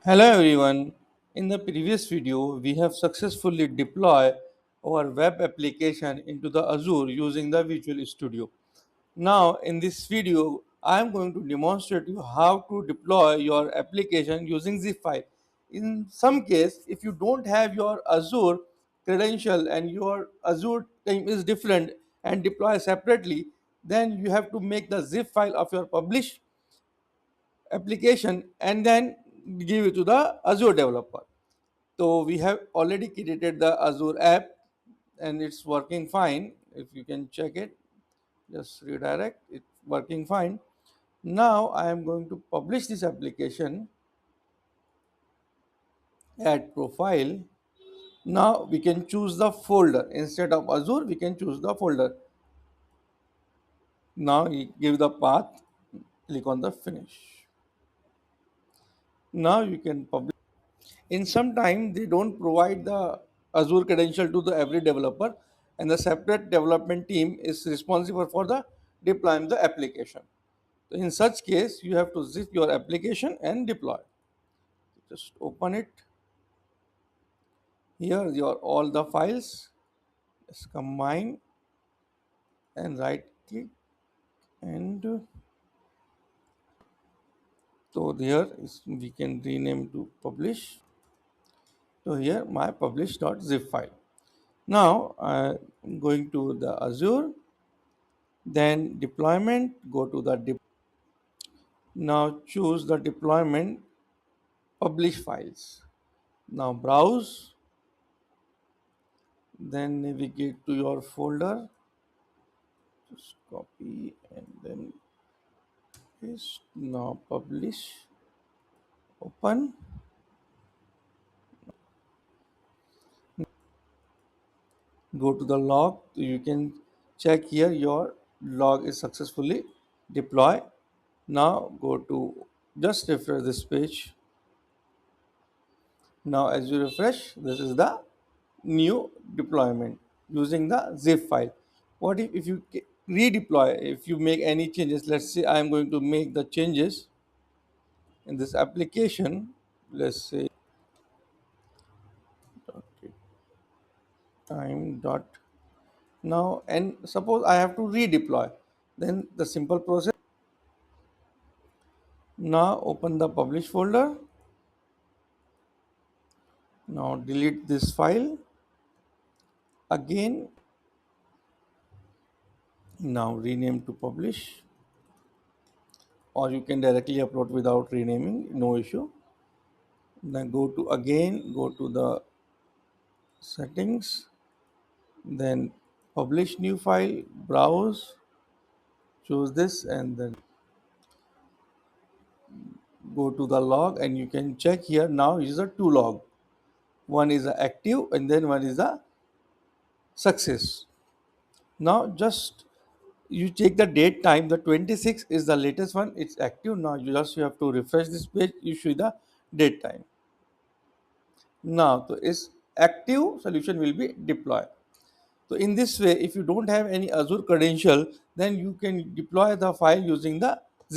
Hello everyone. In the previous video, we have successfully deployed our web application into the Azure using the Visual Studio. Now, in this video, I am going to demonstrate you how to deploy your application using zip file. In some case, if you don't have your Azure credential and your Azure team is different and deploy separately, then you have to make the zip file of your publish application and then give it to the Azure developer. So we have already created the Azure app and it's working fine. If you can check it, just redirect, it's working fine. Now I am going to publish this application, add profile. Now we can choose the folder. Instead of Azure, we can choose the folder. Now you give the path, click on the finish. Now you can publish. In some time they don't provide the Azure credential to the every developer, and the separate development team is responsible for the deploying the application. So in such case you have to zip your application and deploy. Just open it. Here your all the files. Just combine and right click and so there is, we can rename to publish. So here my publish.zip file. Now I'm going to the Azure, then deployment, go to the now choose the deployment publish files. Now browse, then navigate to your folder, just copy and then paste. Now publish, open. Go to the log. You can check here your log is successfully deployed. Now go to, just refresh this page. Now as you refresh, this is the new deployment using the zip file. What if you redeploy, if you make any changes, let's say I am going to make the changes in this application, let's say time dot now, and suppose I have to redeploy, then the simple process. Now open the publish folder. Now delete this file again. Now rename to publish, or you can directly upload without renaming, no issue. Then go to again, go to the settings, then publish new file, browse, choose this, and then go to the log, and you can check here. Now is a two log, one is a active and then one is a success. Now just you check the date time, the 26 is the latest one, it's active. Now you have to refresh this page, you see the date time. Now so is active solution will be deployed. So in this way, if you don't have any Azure credential, then you can deploy the file using the